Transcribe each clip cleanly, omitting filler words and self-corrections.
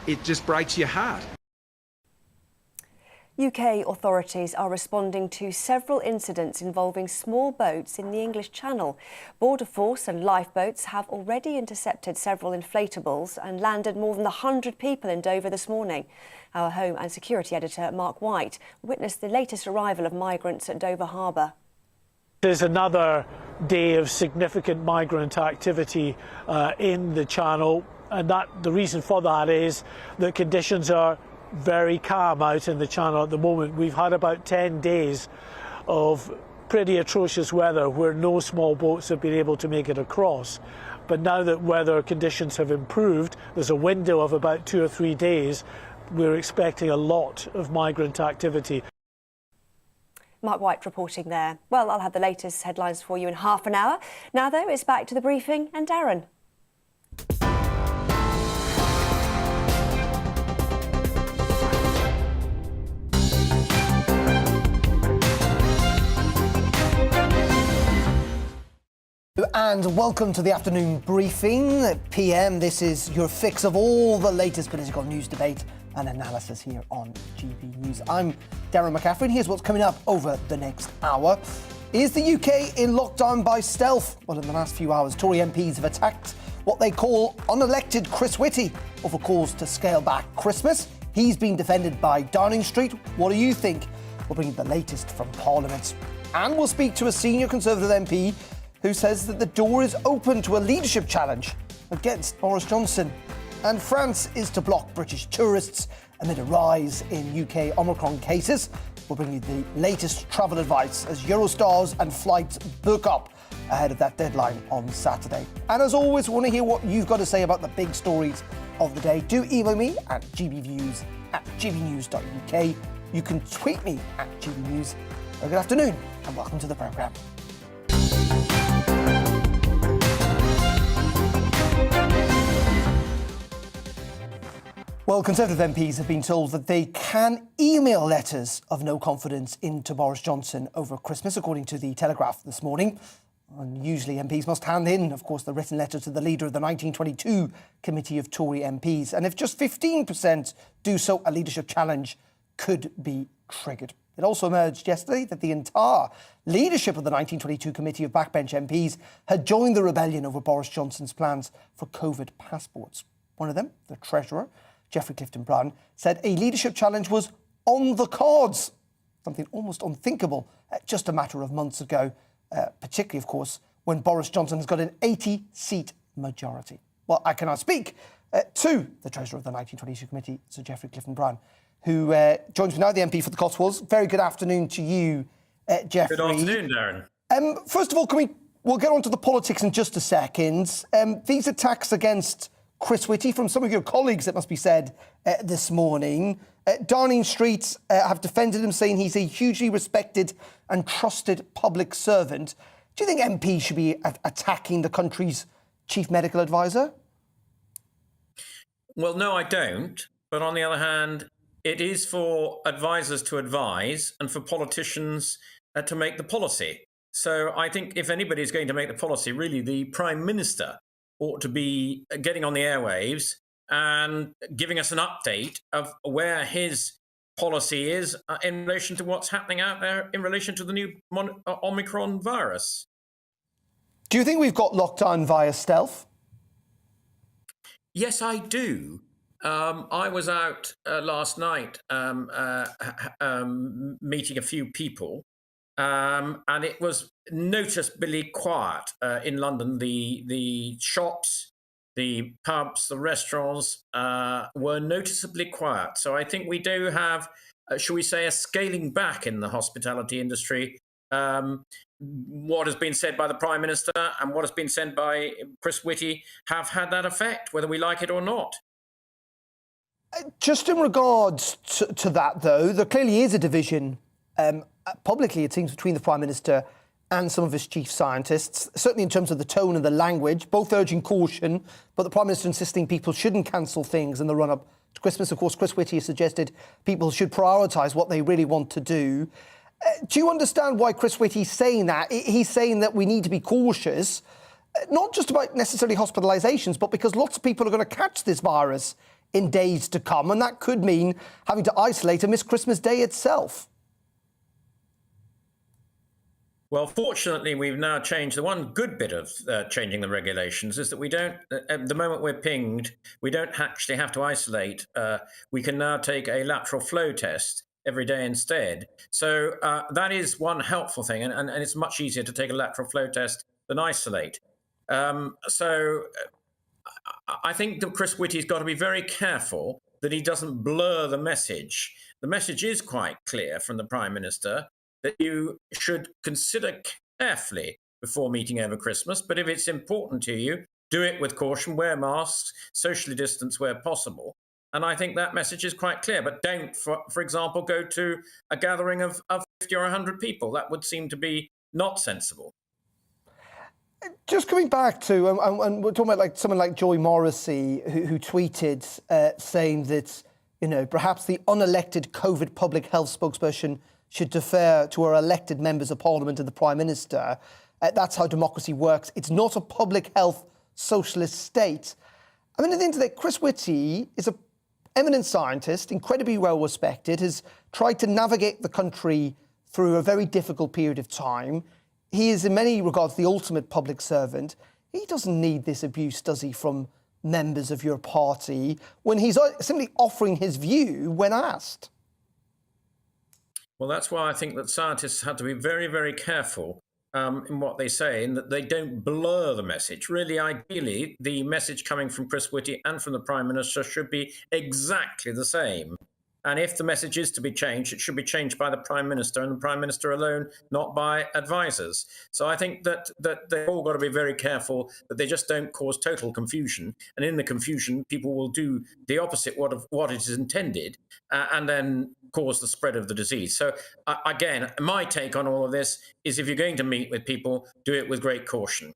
it just breaks your heart. UK authorities are responding to several incidents involving small boats in the English Channel. Border Force and lifeboats have already intercepted several inflatables and landed more than 100 people in Dover this morning. Our Home and Security editor, Mark White, witnessed the latest arrival of migrants at Dover Harbour. There's another day of significant migrant activity in the Channel, and the reason for that is that conditions are very calm out in the Channel at the moment. We've had about 10 days of pretty atrocious weather where no small boats have been able to make it across. But now that weather conditions have improved, there's a window of about 2 or 3 days, we're expecting a lot of migrant activity. Mark White reporting there. Well, I'll have the latest headlines for you in half an hour. Now, though, it's back to the briefing and Darren. And welcome to the afternoon briefing. PM, this is your fix of all the latest political news, debate and analysis here on GB News. I'm Darren McCaffrey, and here's what's coming up over the next hour. Is the UK in lockdown by stealth? Well, in the last few hours, Tory MPs have attacked what they call unelected Chris Whitty over calls to scale back Christmas. He's been defended by Downing Street. What do you think? We'll bring you the latest from Parliament. And we'll speak to a senior Conservative MP who says that the door is open to a leadership challenge against Boris Johnson. And France is to block British tourists amid a rise in UK Omicron cases. We'll bring you the latest travel advice as Eurostars and flights book up ahead of that deadline on Saturday. And as always, we want to hear what you've got to say about the big stories of the day. Do email me at gbviews@gbnews.uk. You can tweet me at gbnews. Good afternoon and welcome to the programme. Well, Conservative MPs have been told that they can email letters of no confidence into Boris Johnson over Christmas, according to the Telegraph this morning. And usually MPs must hand in, of course, the written letter to the leader of the 1922 committee of Tory MPs. And if just 15% do so, a leadership challenge could be triggered. It also emerged yesterday that the entire leadership of the 1922 committee of backbench MPs had joined the rebellion over Boris Johnson's plans for COVID passports. One of them, the Treasurer, Geoffrey Clifton-Brown, said a leadership challenge was on the cards, something almost unthinkable just a matter of months ago, particularly, of course, when Boris Johnson has got an 80-seat majority. Well, I can now speak to the Treasurer of the 1922 committee, Sir Geoffrey Clifton-Brown, who joins me now, the MP for the Cotswolds. Very good afternoon to you, Geoffrey. Good afternoon, Darren. First of all, we'll get on to the politics in just a second. These attacks against Chris Whitty from some of your colleagues, it must be said, this morning. Downing Street have defended him, saying he's a hugely respected and trusted public servant. Do you think MPs should be attacking the country's chief medical advisor? Well, no, I don't. But on the other hand, it is for advisors to advise and for politicians to make the policy. So I think if anybody's going to make the policy, really the Prime Minister ought to be getting on the airwaves and giving us an update of where his policy is in relation to what's happening out there in relation to the new Omicron virus. Do you think we've got lockdown via stealth? Yes, I do. I was out last night meeting a few people, and it was noticeably quiet in London. The shops, the pubs, the restaurants were noticeably quiet. So I think we do have, shall we say, a scaling back in the hospitality industry. What has been said by the Prime Minister and what has been said by Chris Whitty have had that effect, whether we like it or not. Just in regards to that, though, there clearly is a division, publicly it seems, between the Prime Minister and some of his chief scientists, certainly in terms of the tone and the language, both urging caution, but the Prime Minister insisting people shouldn't cancel things in the run-up to Christmas. Of course, Chris Whitty has suggested people should prioritise what they really want to do. Do you understand why Chris Whitty's saying that? He's saying that we need to be cautious, not just about necessarily hospitalisations, but because lots of people are going to catch this virus in days to come, and that could mean having to isolate and miss Christmas Day itself. Well, fortunately, we've now changed. The one good bit of changing the regulations is that we don't, at the moment we're pinged, we don't actually have to isolate. We can now take a lateral flow test every day instead. So that is one helpful thing, and it's much easier to take a lateral flow test than isolate. So I think that Chris Whitty's got to be very careful that he doesn't blur the message. The message is quite clear from the Prime Minister that you should consider carefully before meeting over Christmas. But if it's important to you, do it with caution, wear masks, socially distance where possible. And I think that message is quite clear. But don't, for example, go to a gathering of 50 or 100 people. That would seem to be not sensible. Just coming back to, and we're talking about like someone like Joy Morrissey, who tweeted saying that, you know, perhaps the unelected COVID public health spokesperson should defer to our elected members of parliament and the Prime Minister. That's how democracy works. It's not a public health socialist state. I mean, at the end of the day, Chris Whitty is an eminent scientist, incredibly well respected, has tried to navigate the country through a very difficult period of time. He is in many regards the ultimate public servant. He doesn't need this abuse, does he, from members of your party when he's simply offering his view when asked? Well, that's why I think that scientists have to be very, very careful in what they say, and that they don't blur the message. Really, ideally, the message coming from Chris Whitty and from the Prime Minister should be exactly the same. And if the message is to be changed, it should be changed by the Prime Minister and the Prime Minister alone, not by advisers. So I think that they've all got to be very careful that they just don't cause total confusion. And in the confusion, people will do the opposite of what it is intended and then cause the spread of the disease. So again, my take on all of this is if you're going to meet with people, do it with great caution.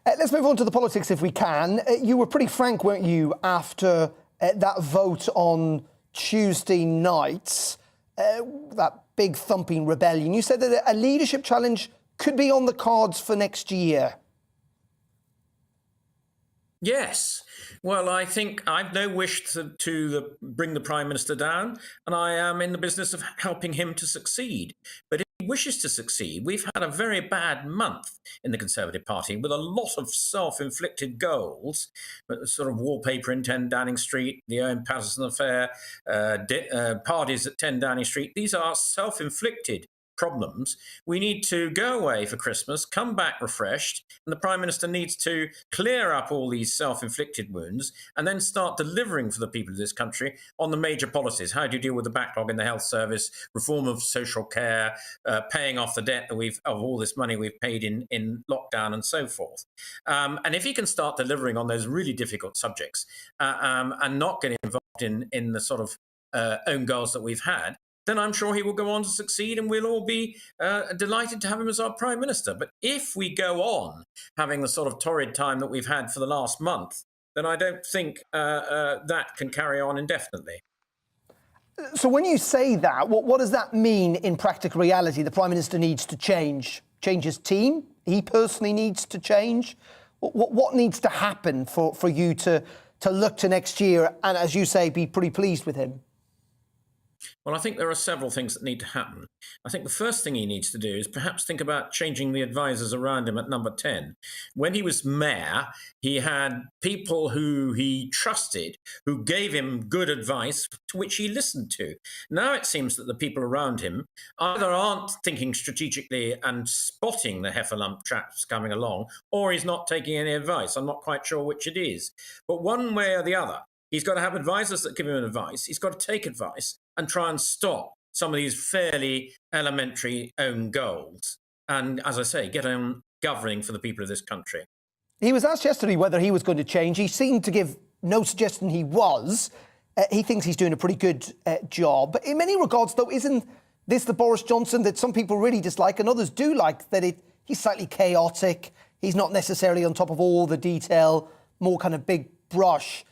Let's move on to the politics if we can. You were pretty frank, weren't you, after that vote on Tuesday night, that big thumping rebellion. You said that a leadership challenge could be on the cards for next year. Yes. Well, I think I've no wish to bring the Prime Minister down, and I am in the business of helping him to succeed. But if he wishes to succeed, we've had a very bad month in the Conservative Party with a lot of self-inflicted goals, sort of wallpaper in 10 Downing Street, the Owen Paterson affair, parties at 10 Downing Street. These are self-inflicted problems. We need to go away for Christmas, come back refreshed, and the Prime Minister needs to clear up all these self-inflicted wounds and then start delivering for the people of this country on the major policies. How do you deal with the backlog in the health service, reform of social care, paying off the debt that of all this money we've paid in lockdown and so forth. And if he can start delivering on those really difficult subjects and not get involved in the sort of own goals that we've had, then I'm sure he will go on to succeed and we'll all be delighted to have him as our Prime Minister. But if we go on having the sort of torrid time that we've had for the last month, then I don't think that can carry on indefinitely. So when you say that, what does that mean in practical reality? The Prime Minister needs to change his team? He personally needs to change? What needs to happen for you to look to next year and, as you say, be pretty pleased with him? Well, I think there are several things that need to happen. I think the first thing he needs to do is perhaps think about changing the advisors around him at number 10. When he was mayor, he had people who he trusted, who gave him good advice, to which he listened to. Now it seems that the people around him either aren't thinking strategically and spotting the heffalump traps coming along, or he's not taking any advice. I'm not quite sure which it is. But one way or the other, he's got to have advisors that give him advice. He's got to take advice and try and stop some of these fairly elementary own goals. And as I say, get on governing for the people of this country. He was asked yesterday whether he was going to change. He seemed to give no suggestion he was. He thinks he's doing a pretty good job. In many regards, though, isn't this the Boris Johnson that some people really dislike and others do like, that he's slightly chaotic, he's not necessarily on top of all the detail, more kind of big brush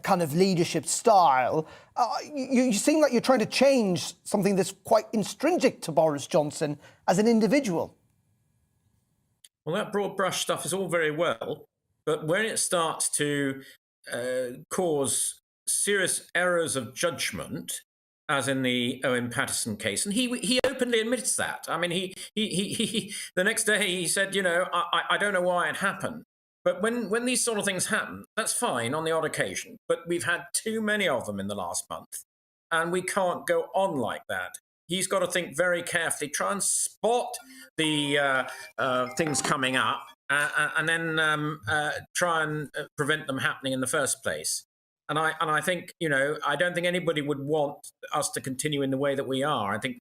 kind of leadership style. You seem like you're trying to change something that's quite intrinsic to Boris Johnson as an individual. Well, that broad brush stuff is all very well, but when it starts to cause serious errors of judgment, as in the Owen Paterson case, and he openly admits that. I mean, he the next day he said, I don't know why it happened. But when these sort of things happen, that's fine on the odd occasion. But we've had too many of them in the last month, and we can't go on like that. He's got to think very carefully, try and spot the things coming up, and then try and prevent them happening in the first place. And I think, I don't think anybody would want us to continue in the way that we are. I think,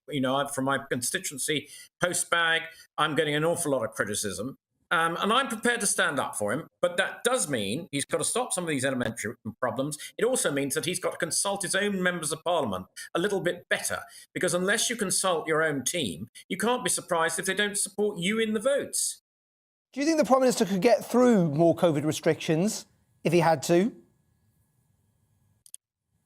from my constituency, post-bag, I'm getting an awful lot of criticism. And I'm prepared to stand up for him. But that does mean he's got to stop some of these elementary problems. It also means that he's got to consult his own members of parliament a little bit better. Because unless you consult your own team, you can't be surprised if they don't support you in the votes. Do you think the Prime Minister could get through more COVID restrictions if he had to?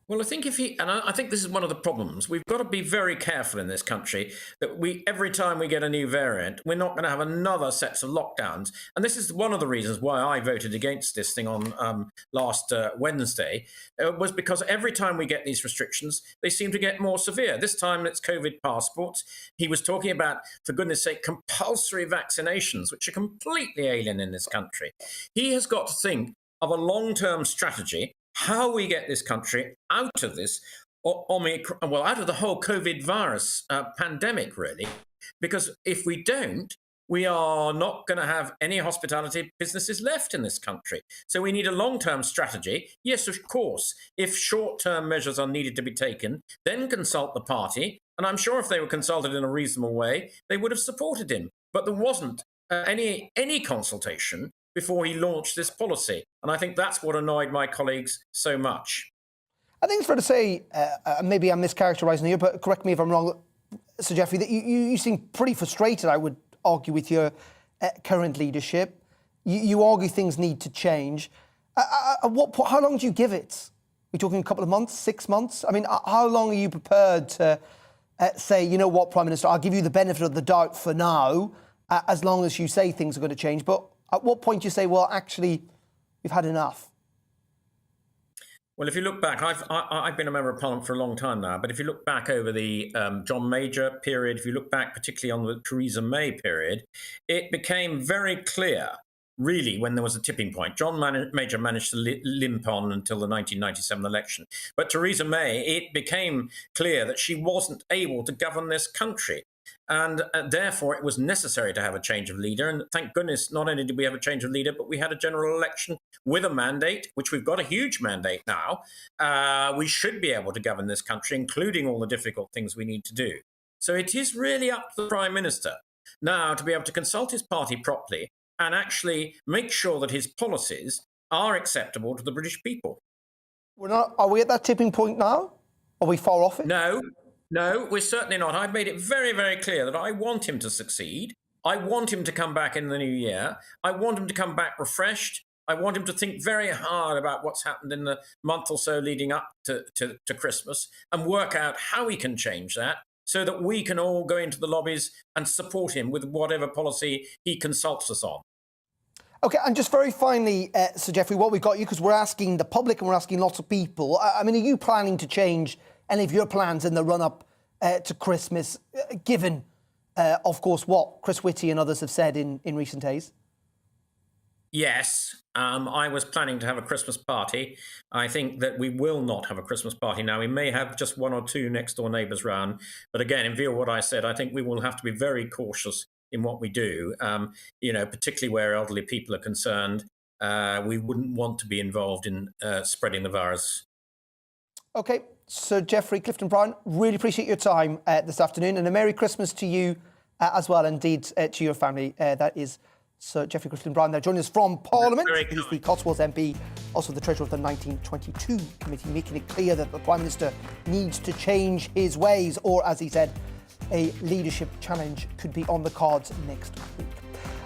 Well, I think I think this is one of the problems. We've got to be very careful in this country that every time we get a new variant, we're not going to have another set of lockdowns. And this is one of the reasons why I voted against this thing on last Wednesday, was because every time we get these restrictions, they seem to get more severe. This time it's COVID passports. He was talking about, for goodness sake, compulsory vaccinations, which are completely alien in this country. He has got to think of a long-term strategy, how we get this country out of this, out of the whole COVID virus pandemic, really. Because if we don't, we are not going to have any hospitality businesses left in this country. So we need a long-term strategy. Yes, of course, if short-term measures are needed to be taken, then consult the party. And I'm sure if they were consulted in a reasonable way, they would have supported him. But there wasn't any consultation before he launched this policy. And I think that's what annoyed my colleagues so much. I think it's fair to say, maybe I'm mischaracterising here, but correct me if I'm wrong, Sir Geoffrey, that you seem pretty frustrated, I would argue, with your current leadership. You argue things need to change. How long do you give it? Are we talking a couple of months, 6 months? I mean, how long are you prepared to say, you know what, Prime Minister, I'll give you the benefit of the doubt for now, as long as you say things are going to change. But at what point do you say, well, actually, we've had enough? Well, if you look back, I've been a member of Parliament for a long time now, but if you look back over the John Major period, if you look back particularly on the Theresa May period, it became very clear, really, when there was a tipping point. John Major managed to limp on until the 1997 election. But Theresa May, it became clear that she wasn't able to govern this country. And therefore, it was necessary to have a change of leader. And thank goodness, not only did we have a change of leader, but we had a general election with a mandate, which we've got a huge mandate now. We should be able to govern this country, including all the difficult things we need to do. So it is really up to the Prime Minister now to be able to consult his party properly and actually make sure that his policies are acceptable to the British people. Are we at that tipping point now? Are we far off it? No, we're certainly not. I've made it very, very clear that I want him to succeed. I want him to come back in the new year. I want him to come back refreshed. I want him to think very hard about what's happened in the month or so leading up to Christmas and work out how he can change that so that we can all go into the lobbies and support him with whatever policy he consults us on. OK, and just very finally, Sir Geoffrey, what we've got you, because we're asking the public and we're asking lots of people, I mean, are you planning to change any of your plans in the run-up to Christmas, given, of course, what Chris Whitty and others have said in recent days? Yes, I was planning to have a Christmas party. I think that we will not have a Christmas party now. We may have just one or two next-door neighbours round. But again, in view of what I said, I think we will have to be very cautious in what we do, particularly where elderly people are concerned. We wouldn't want to be involved in spreading the virus. OK, Sir Geoffrey Clifton Brown, really appreciate your time this afternoon, and a Merry Christmas to you as well, indeed, to your family. That is Sir Geoffrey Clifton Brown there, joining us from Parliament. He's the Cotswolds MP, also the treasurer of the 1922 committee, making it clear that the Prime Minister needs to change his ways, or, as he said, a leadership challenge could be on the cards next week.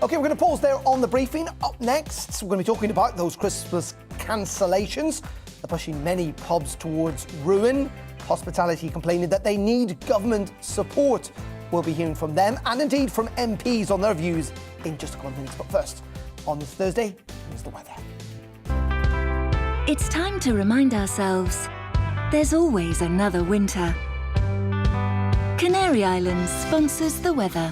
OK, we're going to pause there on the briefing. Up next, we're going to be talking about those Christmas cancellations. They're pushing many pubs towards ruin. Hospitality complaining that they need government support. We'll be hearing from them and indeed from MPs on their views in just a couple of minutes. But first, on this Thursday, here's the weather. It's time to remind ourselves there's always another winter. Canary Islands sponsors the weather.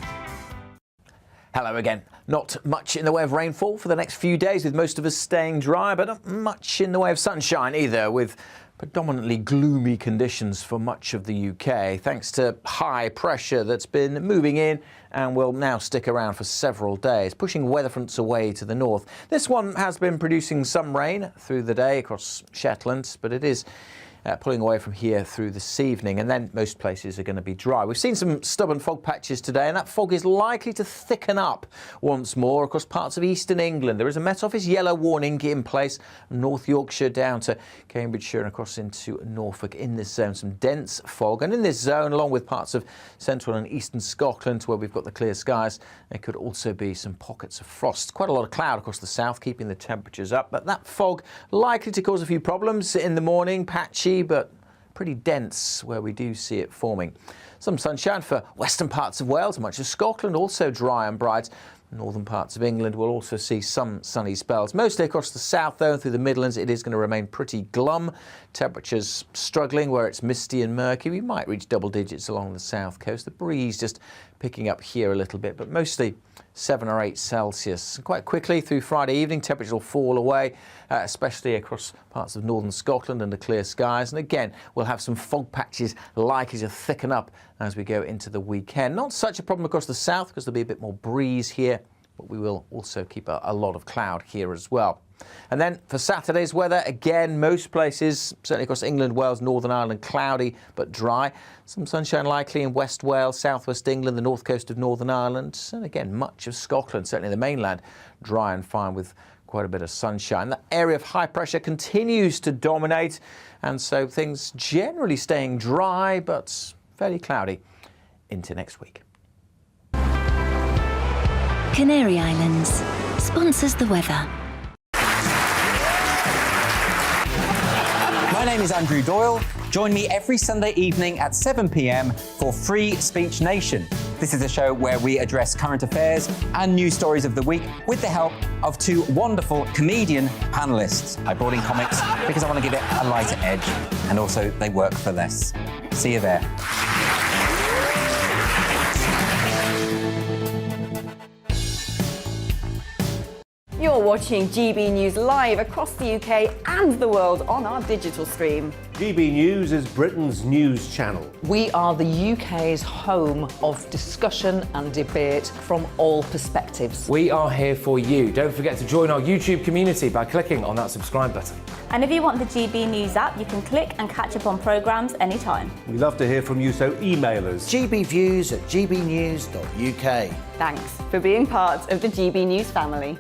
Hello again. Not much in the way of rainfall for the next few days, with most of us staying dry, but not much in the way of sunshine either, with predominantly gloomy conditions for much of the UK, thanks to high pressure that's been moving in and will now stick around for several days, pushing weather fronts away to the north. This one has been producing some rain through the day across Shetland, but it is pulling away from here through this evening, and then most places are going to be dry. We've seen some stubborn fog patches today, and that fog is likely to thicken up once more across parts of eastern England. There is a Met Office yellow warning in place, North Yorkshire down to Cambridgeshire and across into Norfolk in this zone. Some dense fog, and in this zone, along with parts of central and eastern Scotland where we've got the clear skies, there could also be some pockets of frost. Quite a lot of cloud across the south, keeping the temperatures up, but that fog likely to cause a few problems in the morning, patchy but pretty dense where we do see it forming. Some sunshine for western parts of Wales, much of Scotland, also dry and bright. Northern parts of England will also see some sunny spells. Mostly across the south, though, and through the Midlands, it is going to remain pretty glum. Temperatures struggling where it's misty and murky. We might reach double digits along the south coast. The breeze just picking up here a little bit, but mostly 7 or 8 Celsius. Quite quickly through Friday evening, temperatures will fall away, especially across parts of northern Scotland under clear skies. And again, we'll have some fog patches likely to thicken up as we go into the weekend. Not such a problem across the south because there'll be a bit more breeze here, but we will also keep a lot of cloud here as well. And then for Saturday's weather, again, most places, certainly across England, Wales, Northern Ireland, cloudy but dry. Some sunshine likely in West Wales, southwest England, the north coast of Northern Ireland, and again, much of Scotland, certainly the mainland, dry and fine with quite a bit of sunshine. The area of high pressure continues to dominate, and so things generally staying dry but fairly cloudy into next week. Canary Islands sponsors the weather. My name is Andrew Doyle. Join me every Sunday evening at 7 p.m. for Free Speech Nation. This is a show where we address current affairs and news stories of the week with the help of 2 wonderful comedian panellists. I brought in comics because I want to give it a lighter edge, and also they work for less. See you there. You're watching GB News live across the UK and the world on our digital stream. GB News is Britain's news channel. We are the UK's home of discussion and debate from all perspectives. We are here for you. Don't forget to join our YouTube community by clicking on that subscribe button. And if you want the GB News app, you can click and catch up on programmes anytime. We love to hear from you, so email us. gbviews@gbnews.uk. Thanks for being part of the GB News family.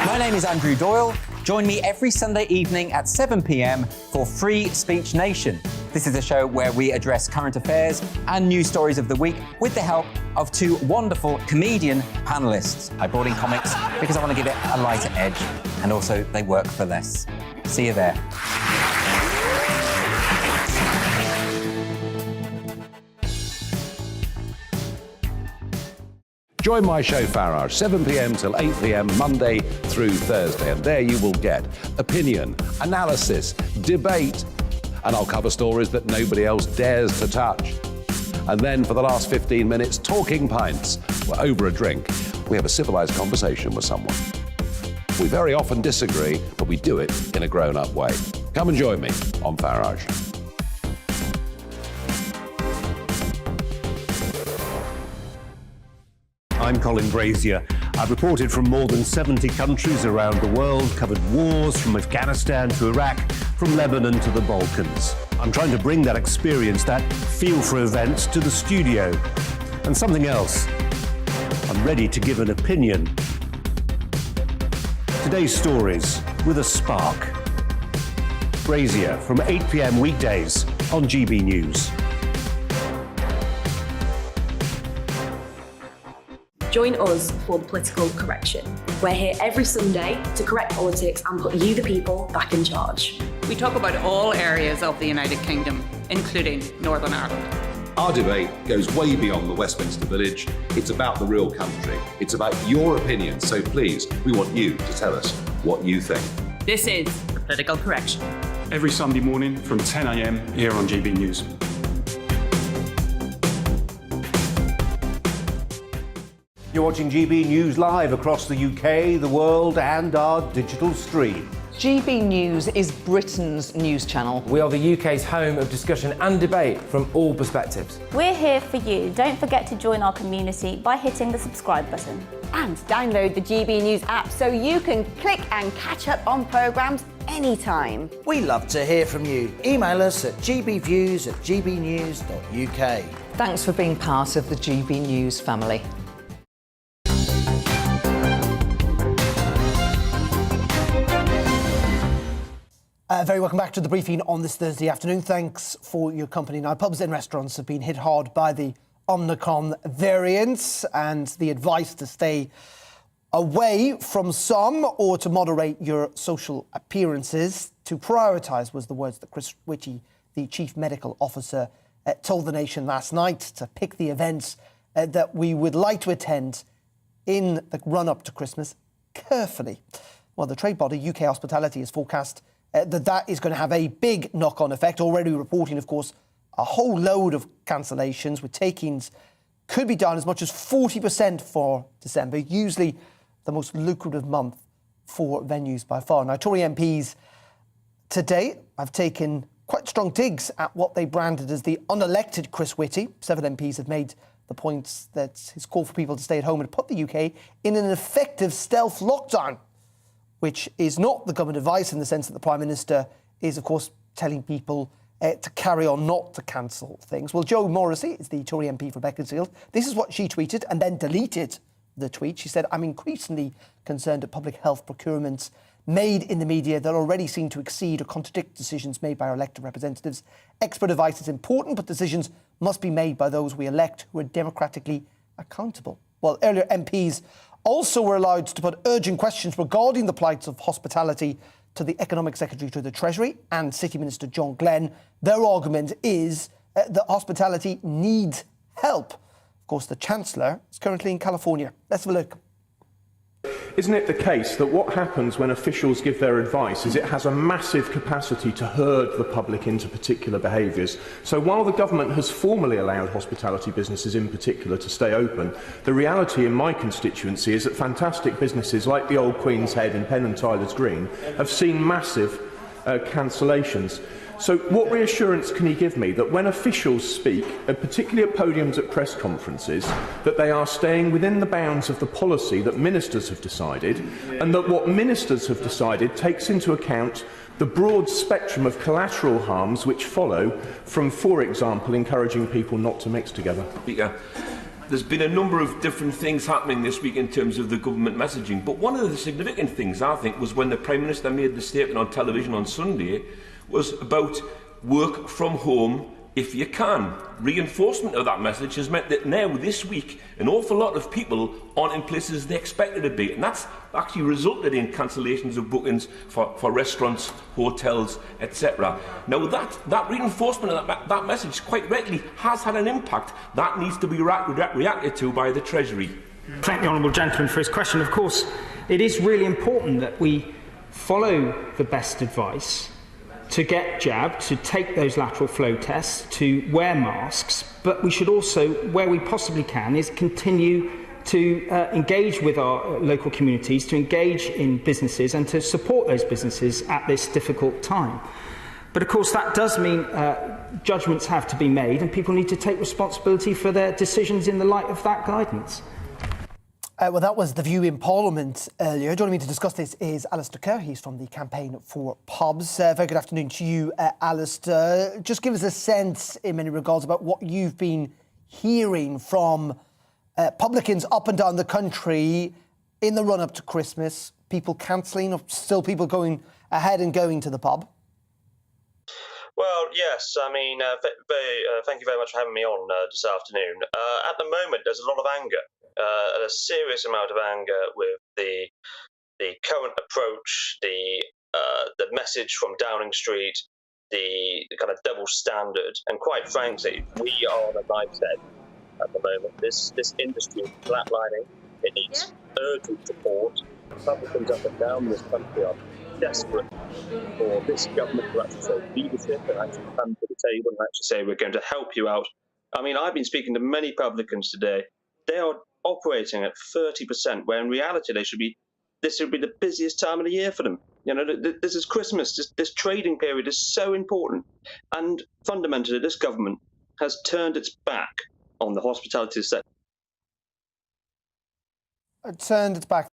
My name is Andrew Doyle. Join me every Sunday evening at 7 p.m. for Free Speech Nation. This is a show where we address current affairs and news stories of the week with the help of 2 wonderful comedian panellists. I brought in comics because I want to give it a lighter edge, and also they work for less. See you there. Join my show Farage, 7 p.m. till 8 p.m. Monday through Thursday, and there you will get opinion, analysis, debate, and I'll cover stories that nobody else dares to touch. And then for the last 15 minutes, talking pints. We're over a drink. We have a civilised conversation with someone. We very often disagree, but we do it in a grown-up way. Come and join me on Farage. I'm Colin Brazier. I've reported from more than 70 countries around the world, covered wars from Afghanistan to Iraq, from Lebanon to the Balkans. I'm trying to bring that experience, that feel for events, to the studio. And something else. I'm ready to give an opinion. Today's stories with a spark. Brazier from 8 p.m. weekdays on GB News. Join us for the Political Correction. We're here every Sunday to correct politics and put you, the people, back in charge. We talk about all areas of the United Kingdom, including Northern Ireland. Our debate goes way beyond the Westminster Village. It's about the real country. It's about your opinion. So please, we want you to tell us what you think. This is The Political Correction. Every Sunday morning from 10 a.m. here on GB News. You're watching GB News live across the UK, the world, and our digital stream. GB News is Britain's news channel. We are the UK's home of discussion and debate from all perspectives. We're here for you. Don't forget to join our community by hitting the subscribe button. And download the GB News app so you can click and catch up on programmes anytime. We love to hear from you. Email us at gbviews@gbnews.uk. Thanks for being part of the GB News family. Very welcome back to the briefing on this Thursday afternoon. Thanks for your company. Now, pubs and restaurants have been hit hard by the Omicron variant, and the advice to stay away from some or to moderate your social appearances. To prioritise was the words that Chris Whitty, the Chief Medical Officer, told the nation last night, to pick the events that we would like to attend in the run-up to Christmas carefully. Well, the trade body UK Hospitality has forecast that is going to have a big knock-on effect, already reporting, of course, a whole load of cancellations, with takings could be down as much as 40% for December, usually the most lucrative month for venues by far. Now, Tory MPs today have taken quite strong digs at what they branded as the unelected Chris Whitty. 7 MPs have made the point that his call for people to stay at home and put the UK in an effective stealth lockdown, which is not the government advice in the sense that the Prime Minister is, of course, telling people to carry on, not to cancel things. Well, Jo Morrissey is the Tory MP for Beaconsfield. This is what she tweeted and then deleted the tweet. She said, "I'm increasingly concerned at public health procurements made in the media that already seem to exceed or contradict decisions made by our elected representatives. Expert advice is important, but decisions must be made by those we elect who are democratically accountable." Well, earlier MPs also were allowed to put urgent questions regarding the plight of hospitality to the Economic Secretary to the Treasury and City Minister John Glenn. Their argument is that hospitality needs help. Of course, the Chancellor is currently in California. Let's have a look. Isn't it the case that what happens when officials give their advice is it has a massive capacity to herd the public into particular behaviours? So while the government has formally allowed hospitality businesses in particular to stay open, the reality in my constituency is that fantastic businesses like the Old Queen's Head in Penn and Tyler's Green have seen massive cancellations. So what reassurance can he give me that when officials speak, particularly at podiums at press conferences, that they are staying within the bounds of the policy that ministers have decided, and that what ministers have decided takes into account the broad spectrum of collateral harms which follow from, for example, encouraging people not to mix together? Speaker, there's been a number of different things happening this week in terms of the government messaging, but one of the significant things, I think, was when the Prime Minister made the statement on television on Sunday was about work from home if you can. Reinforcement of that message has meant that now, this week, an awful lot of people aren't in places they expected to be, and that's actually resulted in cancellations of bookings for restaurants, hotels, etc. Now, that reinforcement of that message quite rightly has had an impact. That needs to be reacted to by the Treasury. Thank the honourable gentleman for his question. Of course, it is really important that we follow the best advice, to get jabbed, to take those lateral flow tests, to wear masks, but we should also, where we possibly can, is continue to engage with our local communities, to engage in businesses and to support those businesses at this difficult time. But of course that does mean judgments have to be made, and people need to take responsibility for their decisions in the light of that guidance. Well, that was the view in Parliament earlier. Joining me to discuss this is Alistair Kerr. He's from the Campaign for Pubs. Very good afternoon to you, Alistair. Just give us a sense, in many regards, about what you've been hearing from publicans up and down the country in the run-up to Christmas. People cancelling, or still people going ahead and going to the pub? Well, yes. I mean, thank you very much for having me on this afternoon. At the moment, there's a lot of anger. A serious amount of anger with the current approach, the message from Downing Street, the kind of double standard. And quite frankly, we are on a knife's edge at the moment. This industry is flatlining. It needs urgent support. Republicans up and down this country are desperate for this government to actually show leadership and actually come to the table and actually say, we're going to help you out. I mean, I've been speaking to many publicans today. They are operating at 30%, where in reality this would be the busiest time of the year for them. You know, this is Christmas. This trading period is so important. And fundamentally, this government has turned its back on the hospitality sector. Turned its back.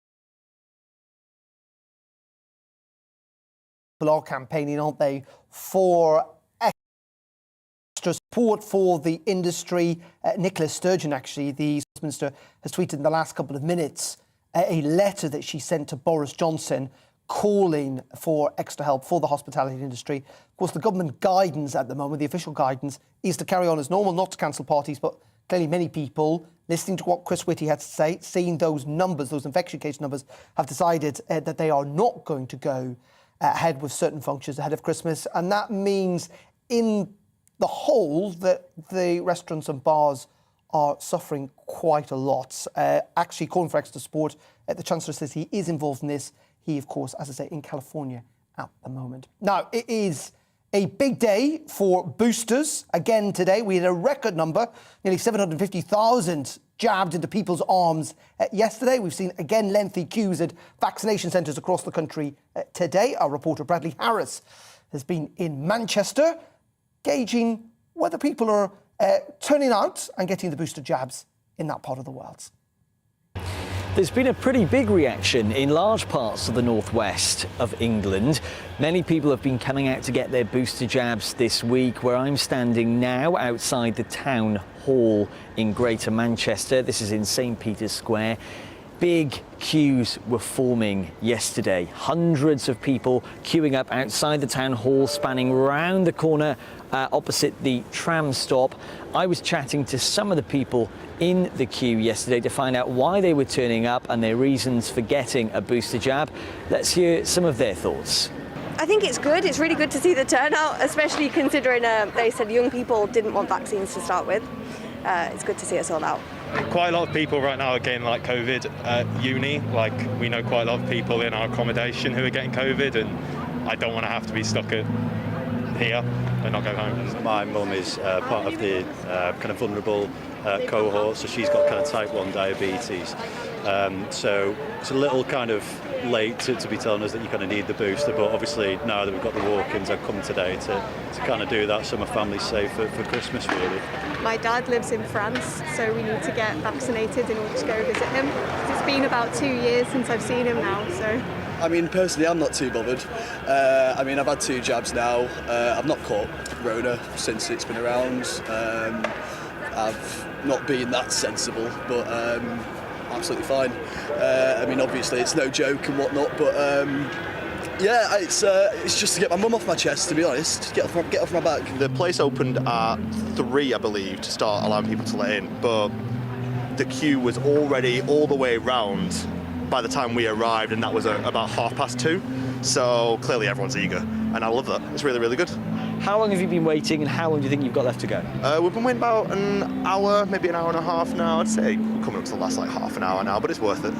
People are campaigning, aren't they, for extra support for the industry. Nicola Sturgeon, actually, the Minister, has tweeted in the last couple of minutes a letter that she sent to Boris Johnson calling for extra help for the hospitality industry. Of course, the government guidance at the moment, the official guidance, is to carry on as normal, not to cancel parties, but clearly many people, listening to what Chris Whitty had to say, seeing those numbers, those infection case numbers, have decided that they are not going to go ahead with certain functions ahead of Christmas. And that means in the whole that the restaurants and bars are suffering quite a lot. Actually calling for extra support. The Chancellor says he is involved in this. He, of course, as I say, in California at the moment. Now, it is a big day for boosters. Again, today, we had a record number, nearly 750,000 jabbed into people's arms yesterday. We've seen, again, lengthy queues at vaccination centres across the country today. Our reporter, Bradley Harris, has been in Manchester, gauging whether people are turning out and getting the booster jabs in that part of the world. There's been a pretty big reaction in large parts of the northwest of England. Many people have been coming out to get their booster jabs this week. Where I'm standing now, outside the town hall in Greater Manchester, this is in St. Peter's Square. Big queues were forming yesterday. Hundreds of people queuing up outside the town hall, spanning round the corner opposite the tram stop. I was chatting to some of the people in the queue yesterday to find out why they were turning up and their reasons for getting a booster jab. Let's hear some of their thoughts. I think it's good. It's really good to see the turnout, especially considering they said young people didn't want vaccines to start with. It's good to see it sold out. Quite a lot of people right now are getting COVID at uni. We know quite a lot of people in our accommodation who are getting COVID, and I don't want to have to be stuck at here and not go home. My mum is part of the kind of vulnerable cohort, so she's got kind of type 1 diabetes. So it's a little kind of late to be telling us that you kind of need the booster, but obviously now that we've got the walk-ins, I've come today to kind of do that so my family's safe for Christmas, really. My dad lives in France, so we need to get vaccinated in order to go visit him. It's been about 2 years since I've seen him now, so... I mean, personally, I'm not too bothered. I've had 2 jabs now. I've not caught Rona since it's been around. I've not been that sensible, but absolutely fine. Obviously, it's no joke and whatnot, but it's just to get my mum off my chest, to be honest. Get off my back. The place opened at 3, I believe, to start allowing people to let in, but the queue was already all the way round by the time we arrived, and that was about 2:30. So clearly everyone's eager, and I love that. It's really, really good. How long have you been waiting, and how long do you think you've got left to go? We've been waiting about an hour, maybe an hour and a half now. I'd say we're coming up to the last half an hour now, but it's worth it.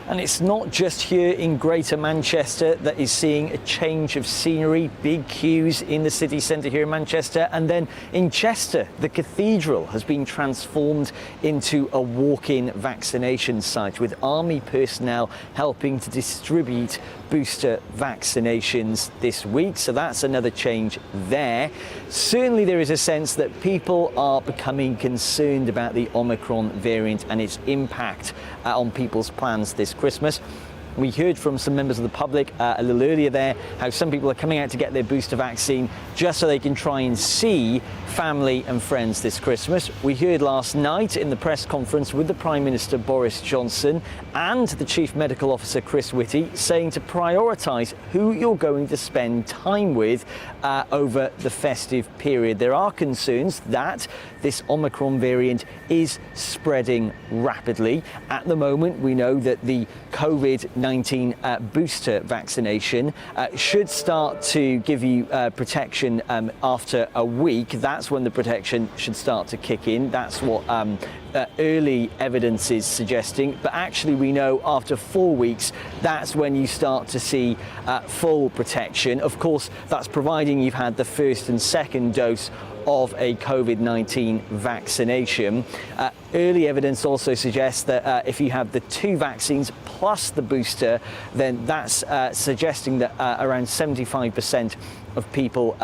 And it's not just here in Greater Manchester that is seeing a change of scenery, big queues in the city centre here in Manchester. And then in Chester, the cathedral has been transformed into a walk-in vaccination site with army personnel helping to distribute booster vaccinations this week. So that's another change there. Certainly there is a sense that people are becoming concerned about the Omicron variant and its impact on people's plans this Christmas. We heard from some members of the public a little earlier there how some people are coming out to get their booster vaccine just so they can try and see family and friends this Christmas. We heard last night in the press conference with the Prime Minister Boris Johnson and the Chief Medical Officer Chris Whitty saying to prioritise who you're going to spend time with over the festive period. There are concerns that this Omicron variant is spreading rapidly. At the moment, we know that the COVID-19 COVID-19 booster vaccination should start to give you protection after a week. That's when the protection should start to kick in. That's what early evidence is suggesting. But actually, we know after 4 weeks, that's when you start to see full protection. Of course, that's providing you've had the first and second dose of a COVID-19 vaccination. Early evidence also suggests that if you have the 2 vaccines plus the booster, then that's suggesting that around 75% of people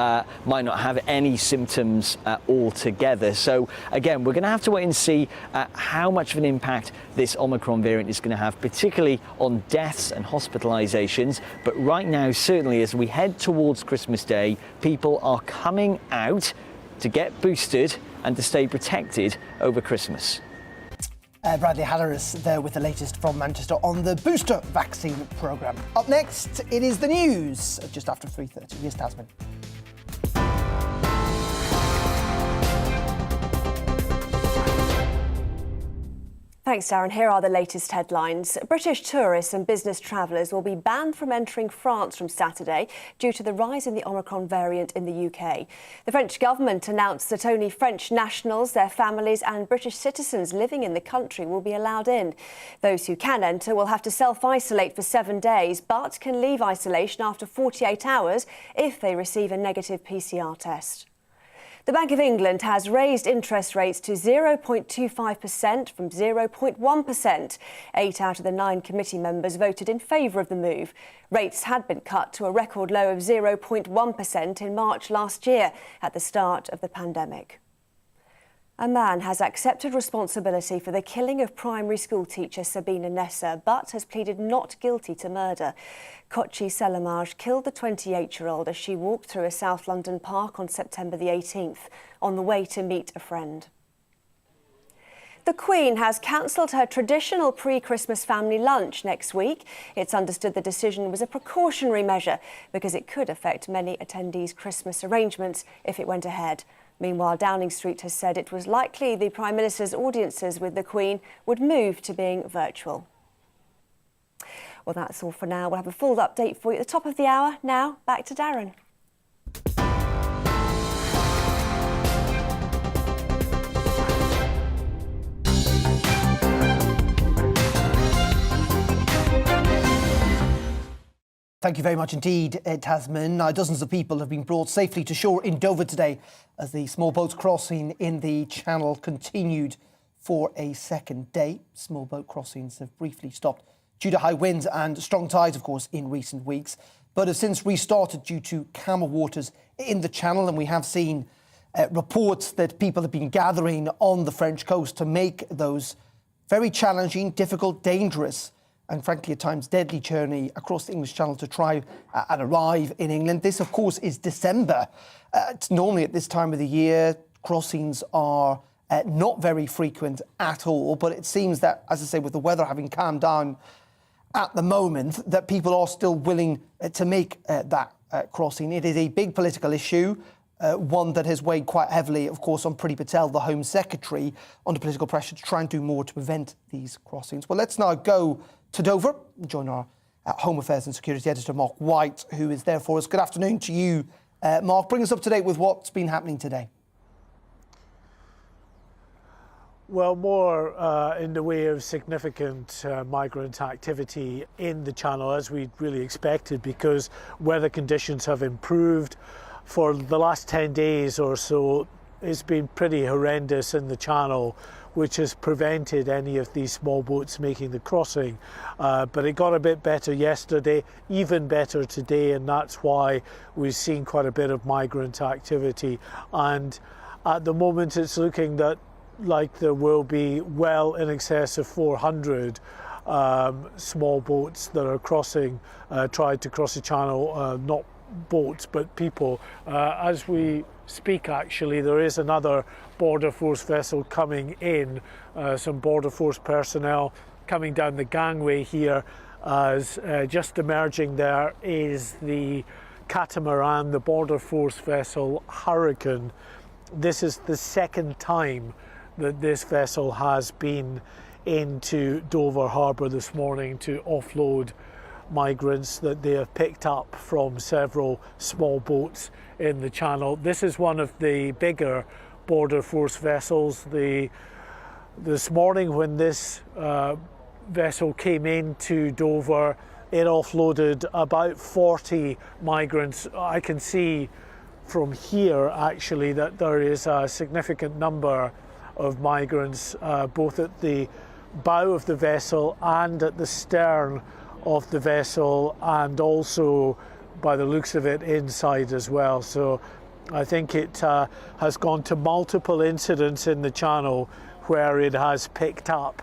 might not have any symptoms altogether. So again, we're going to have to wait and see how much of an impact this Omicron variant is going to have, particularly on deaths and hospitalizations. But right now, certainly as we head towards Christmas Day, people are coming out to get boosted and to stay protected over Christmas. Bradley Hatteras there with the latest from Manchester on the booster vaccine programme. Up next, it is the news just after 3:30. Here's Tasman. Thanks, Darren. Here are the latest headlines. British tourists and business travellers will be banned from entering France from Saturday due to the rise in the Omicron variant in the UK. The French government announced that only French nationals, their families and British citizens living in the country will be allowed in. Those who can enter will have to self-isolate for 7 days, but can leave isolation after 48 hours if they receive a negative PCR test. The Bank of England has raised interest rates to 0.25% from 0.1%. 8 out of the 9 committee members voted in favour of the move. Rates had been cut to a record low of 0.1% in March last year at the start of the pandemic. A man has accepted responsibility for the killing of primary school teacher Sabina Nessa, but has pleaded not guilty to murder. Kochi Selamaj killed the 28-year-old as she walked through a South London park on September the 18th, on the way to meet a friend. The Queen has cancelled her traditional pre-Christmas family lunch next week. It's understood the decision was a precautionary measure because it could affect many attendees' Christmas arrangements if it went ahead. Meanwhile, Downing Street has said it was likely the Prime Minister's audiences with the Queen would move to being virtual. Well, that's all for now. We'll have a full update for you at the top of the hour. Now, back to Darren. Thank you very much indeed, Tasman. Now, dozens of people have been brought safely to shore in Dover today as the small boats crossing in the channel continued for a second day. Small boat crossings have briefly stopped due to high winds and strong tides, of course, in recent weeks, but have since restarted due to calmer waters in the channel. And we have seen reports that people have been gathering on the French coast to make those very challenging, difficult, dangerous and frankly at times deadly journey across the English Channel to try and arrive in England. This, of course, is December. It's normally at this time of the year, crossings are not very frequent at all, but it seems that, as I say, with the weather having calmed down at the moment, that people are still willing to make that crossing. It is a big political issue, one that has weighed quite heavily, of course, on Priti Patel, the Home Secretary, under political pressure to try and do more to prevent these crossings. Well, let's now go to Dover and join our Home Affairs and Security Editor, Mark White, who is there for us. Good afternoon to you, Mark. Bring us up to date with what's been happening today. Well, more in the way of significant migrant activity in the Channel, as we really expected, because weather conditions have improved. For the last 10 days or so, it's been pretty horrendous in the Channel, which has prevented any of these small boats making the crossing. But it got a bit better yesterday, even better today, and that's why we've seen quite a bit of migrant activity. And at the moment, it's looking like there will be well in excess of 400 small boats that are tried to cross the Channel, not boats but people. As we speak, actually, there is another Border Force vessel coming in, some Border Force personnel coming down the gangway here, as just emerging there is the catamaran, the Border Force vessel Hurricane. This is the second time that this vessel has been into Dover Harbour this morning to offload migrants that they have picked up from several small boats in the channel. This is one of the bigger Border Force vessels. This morning when this vessel came into Dover, it offloaded about 40 migrants. I can see from here actually that there is a significant number of migrants both at the bow of the vessel and at the stern of the vessel, and also by the looks of it inside as well. So I think it has gone to multiple incidents in the channel where it has picked up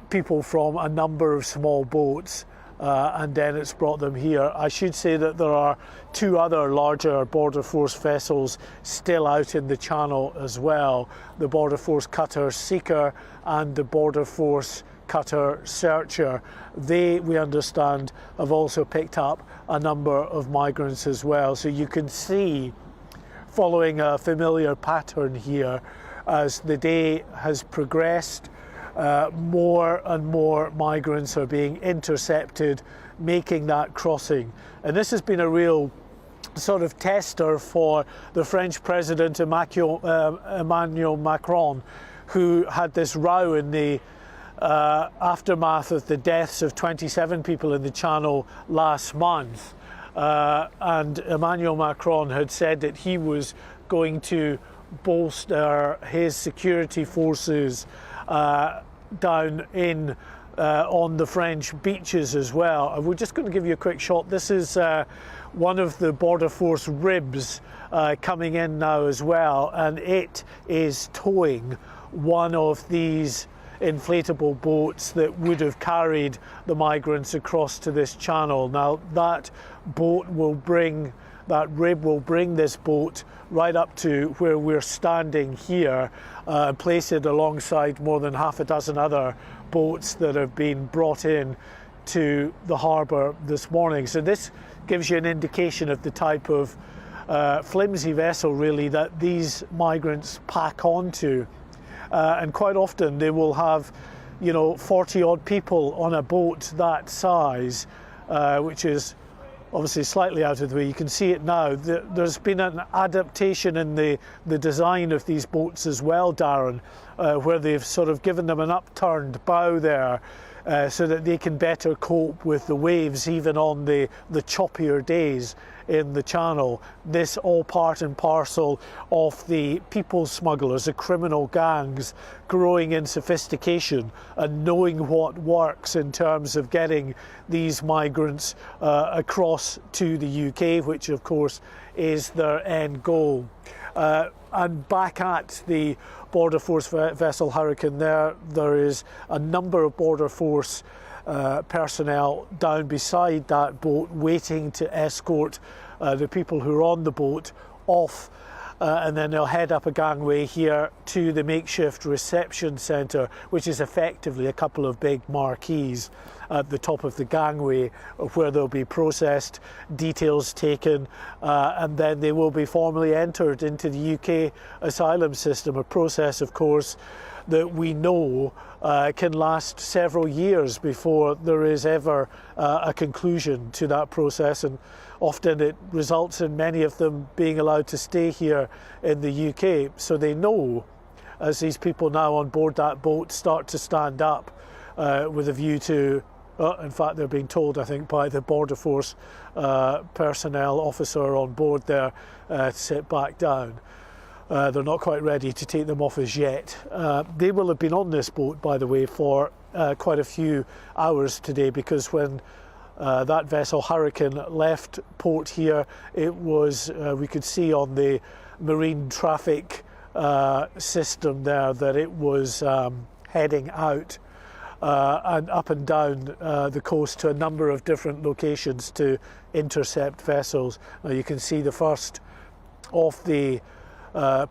people from a number of small boats and then it's brought them here. I should say that there are 2 other larger Border Force vessels still out in the channel as well. The Border Force cutter Seeker and the Border Force cutter Searcher. They, we understand, have also picked up a number of migrants as well. So you can see, following a familiar pattern here, as the day has progressed, more and more migrants are being intercepted, making that crossing. And this has been a real sort of tester for the French President Emmanuel Macron, who had this row in the aftermath of the deaths of 27 people in the Channel last month. And Emmanuel Macron had said that he was going bolster his security forces down in on the French beaches as well. And we're just going to give you a quick shot. This is one of the Border Force ribs coming in now as well, and it is towing one of these inflatable boats that would have carried the migrants across to this channel. Now that boat will bring, that rib will bring this boat right up to where we're standing here, place it alongside more than half a dozen other boats that have been brought in to the harbour this morning. So this gives you an indication of the type of flimsy vessel really that these migrants pack onto. And quite often they will have, 40 odd people on a boat that size, which is obviously slightly out of the way. You can see it now. There's been an adaptation in the design of these boats as well, Darren, where they've sort of given them an upturned bow there, so that they can better cope with the waves even on the choppier days in the channel. This all part and parcel of the people smugglers, the criminal gangs growing in sophistication and knowing what works in terms of getting these migrants across to the UK, which of course is their end goal. And back at the Border Force vessel Hurricane there is a number of Border Force personnel down beside that boat waiting to escort the people who are on the boat off, and then they'll head up a gangway here to the makeshift reception centre, which is effectively a couple of big marquees at the top of the gangway where they'll be processed, details taken, and then they will be formally entered into the UK asylum system, a process of course that we know can last several years before there is ever a conclusion to that process, and often it results in many of them being allowed to stay here in the UK. So they know, as these people now on board that boat start to stand up with a view to, in fact they're being told I think by the Border Force personnel officer on board there to sit back down. They're not quite ready to take them off as yet. They will have been on this boat, by the way, for quite a few hours today, because when that vessel Hurricane left port here, it was, we could see on the marine traffic system there that it was heading out and up and down the coast to a number of different locations to intercept vessels. Now you can see the first of the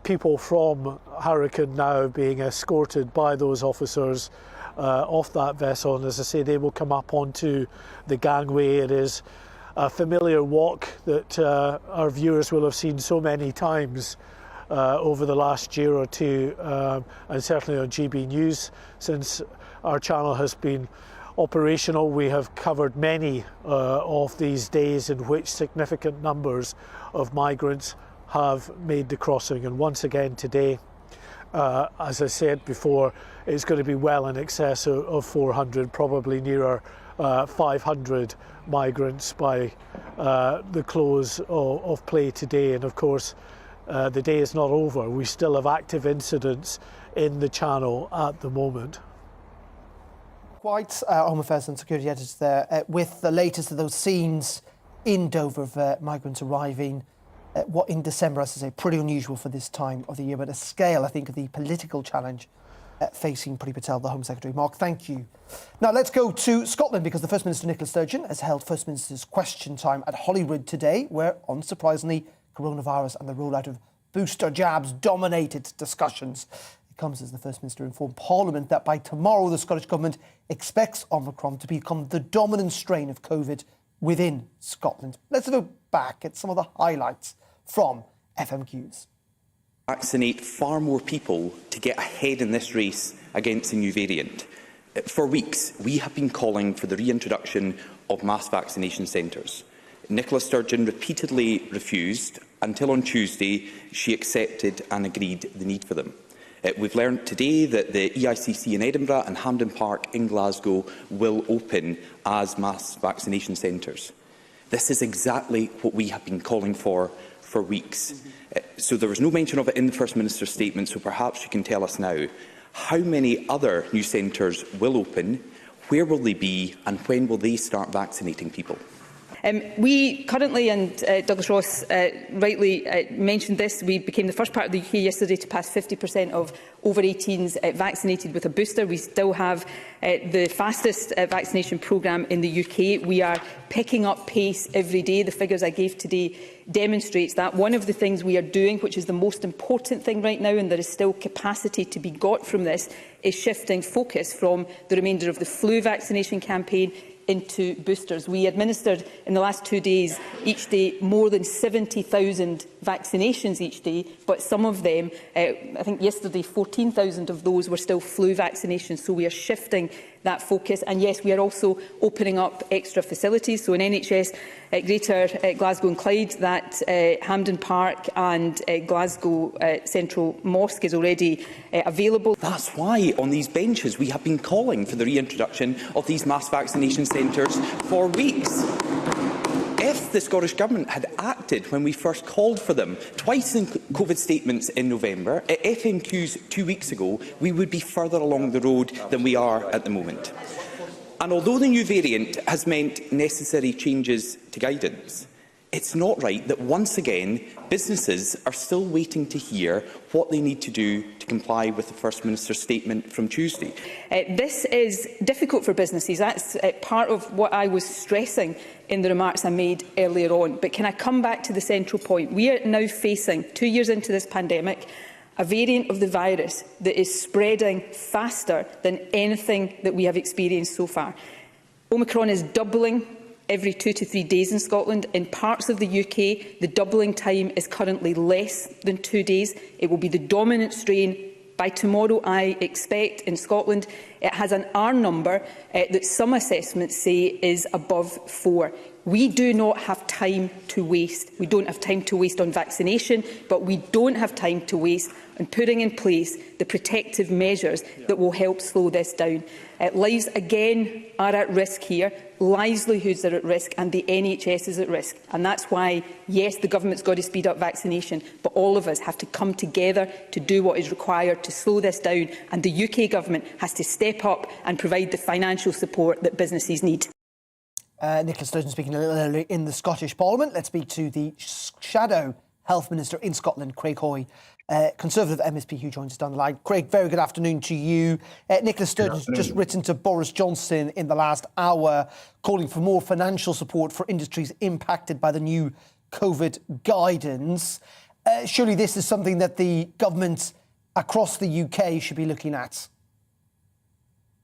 people from Hurricane now being escorted by those officers off that vessel, and as I say, they will come up onto the gangway. It is a familiar walk that our viewers will have seen so many times over the last year or two, and certainly on GB News since our channel has been operational. We have covered many of these days in which significant numbers of migrants have made the crossing, and once again today, as I said before, it's going to be well in excess of 400, probably nearer 500 migrants by the close of play today. And of course, the day is not over. We still have active incidents in the Channel at the moment. Quite, Home Affairs and Security Editor there, with the latest of those scenes in Dover of migrants arriving. What in December, as I say, pretty unusual for this time of the year, but a scale, I think, of the political challenge facing Priti Patel, the Home Secretary. Mark, thank you. Now let's go to Scotland, because the First Minister, Nicola Sturgeon, has held First Minister's Question Time at Holyrood today, where, unsurprisingly, coronavirus and the rollout of booster jabs dominated discussions. It comes as the First Minister informed Parliament that by tomorrow the Scottish Government expects Omicron to become the dominant strain of COVID within Scotland. Let's look back at some of the highlights from FMQs. Vaccinate far more people to get ahead in this race against the new variant. For weeks, we have been calling for the reintroduction of mass vaccination centres. Nicola Sturgeon repeatedly refused, until on Tuesday she accepted and agreed the need for them. We've learned today that the EICC in Edinburgh and Hampden Park in Glasgow will open as mass vaccination centres. This is exactly what we have been calling for weeks. So there was no mention of it in the First Minister's statement, so perhaps you can tell us now. How many other new centres will open, where will they be, and when will they start vaccinating people? We currently, and Douglas Ross rightly mentioned this, we became the first part of the UK yesterday to pass 50% of over 18s vaccinated with a booster. We still have the fastest vaccination programme in the UK. We are picking up pace every day. The figures I gave today demonstrates that. One of the things we are doing, which is the most important thing right now, and there is still capacity to be got from this, is shifting focus from the remainder of the flu vaccination campaign into boosters. We administered in the last 2 days, each day, more than 70,000 vaccinations each day, but some of them, I think yesterday, 14,000 of those were still flu vaccinations. So we are shifting that focus. And yes, we are also opening up extra facilities. So in NHS, Greater Glasgow and Clyde, that Hampden Park and Glasgow Central Mosque is already available. That's why on these benches we have been calling for the reintroduction of these mass vaccination centres for weeks. If the Scottish Government had acted when we first called for them, twice in COVID statements in November, at FMQs 2 weeks ago, we would be further along the road than we are at the moment. And although the new variant has meant necessary changes to guidance, it's not right that once again businesses are still waiting to hear what they need to do to comply with the First Minister's statement from Tuesday. This is difficult for businesses. That's part of what I was stressing in the remarks I made earlier on. But can I come back to the central point? We are now facing, 2 years into this pandemic, a variant of the virus that is spreading faster than anything that we have experienced so far. Omicron is doubling every 2 to 3 days in Scotland. In parts of the UK, the doubling time is currently less than 2 days. It will be the dominant strain by tomorrow, I expect, in Scotland. It has an R number that some assessments say is above 4. We do not have time to waste. We don't have time to waste on vaccination, but we don't have time to waste on putting in place the protective measures that will help slow this down. Lives, again, are at risk here. Livelihoods are at risk, and the NHS is at risk. And that's why, yes, the government's got to speed up vaccination, but all of us have to come together to do what is required to slow this down, and the UK government has to step up and provide the financial support that businesses need. Nicola Sturgeon speaking a little earlier in the Scottish Parliament. Let's speak to the Shadow Health Minister in Scotland, Craig Hoy, Conservative MSP, who joins us down the line. Craig, very good afternoon to you. Nicola Sturgeon has just written to Boris Johnson in the last hour, calling for more financial support for industries impacted by the new COVID guidance. Surely this is something that the government across the UK should be looking at.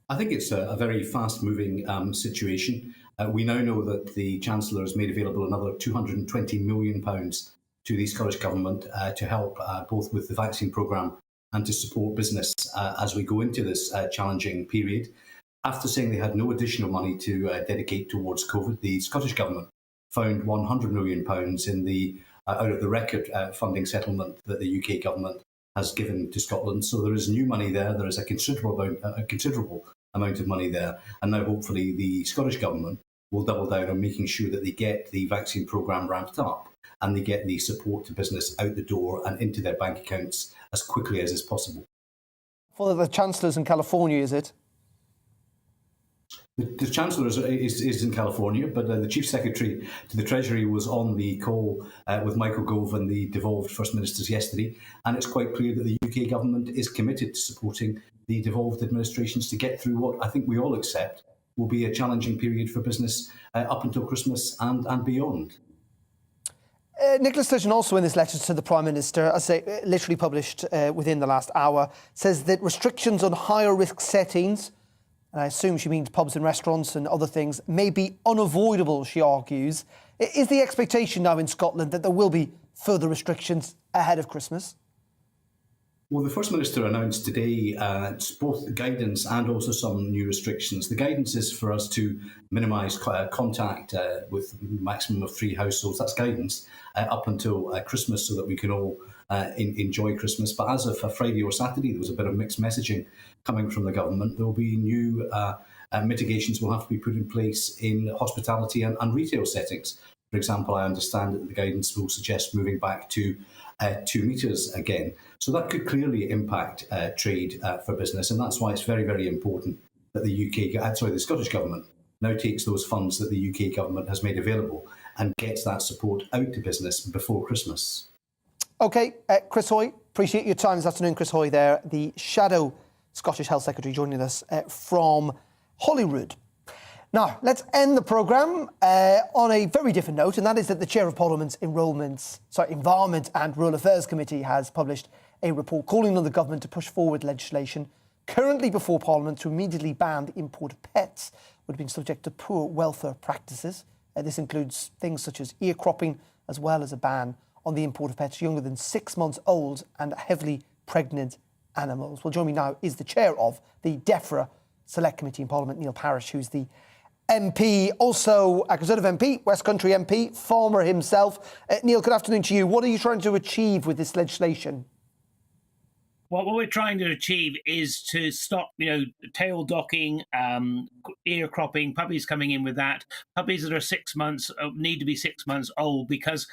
I think it's a very fast-moving situation. We now know that the Chancellor has made available another £220 million to the Scottish Government to help both with the vaccine programme and to support business as we go into this challenging period. After saying they had no additional money to dedicate towards COVID, the Scottish Government found £100 million in the out of the record funding settlement that the UK Government has given to Scotland. So there is new money there. There is a considerable amount of money there. And now hopefully the Scottish Government will double down on making sure that they get the vaccine programme ramped up and they get the support to business out the door and into their bank accounts as quickly as is possible. For the Chancellors in California, is it? The Chancellor is in California, but the Chief Secretary to the Treasury was on the call with Michael Gove and the devolved First Ministers yesterday, and it's quite clear that the UK Government is committed to supporting the devolved administrations to get through what I think we all accept will be a challenging period for business up until Christmas and beyond. Nicola Sturgeon also in this letter to the Prime Minister, I say literally published within the last hour, says that restrictions on higher risk settings, and I assume she means pubs and restaurants and other things, may be unavoidable, she argues. Is the expectation now in Scotland that there will be further restrictions ahead of Christmas? Well, the First Minister announced today both guidance and also some new restrictions. The guidance is for us to minimise contact with a maximum of 3 households. That's guidance up until Christmas so that we can all enjoy Christmas. But as of Friday or Saturday, there was a bit of mixed messaging coming from the government. There will be new mitigations will have to be put in place in hospitality and retail settings. For example, I understand that the guidance will suggest moving back to 2 metres again. So that could clearly impact trade for business, and that's why it's very, very important that the Scottish Government now takes those funds that the UK Government has made available and gets that support out to business before Christmas. OK, Chris Hoy, appreciate your time this afternoon. Chris Hoy there, the Shadow Scottish Health Secretary, joining us from Holyrood. Now, let's end the programme on a very different note, and that is that the Chair of Parliament's Environment and Rural Affairs Committee has published a report calling on the government to push forward legislation currently before Parliament to immediately ban the import of pets who have been subject to poor welfare practices. This includes things such as ear cropping, as well as a ban on the import of pets younger than 6 months old and heavily pregnant animals. Well, joining me now is the Chair of the DEFRA Select Committee in Parliament, Neil Parish, who's the MP, also a Conservative MP, West Country MP, farmer himself. Neil, good afternoon to you. What are you trying to achieve with this legislation? Well, what we're trying to achieve is to stop, tail docking, ear cropping, puppies coming in with that. Puppies that are 6 months need to be 6 months old, because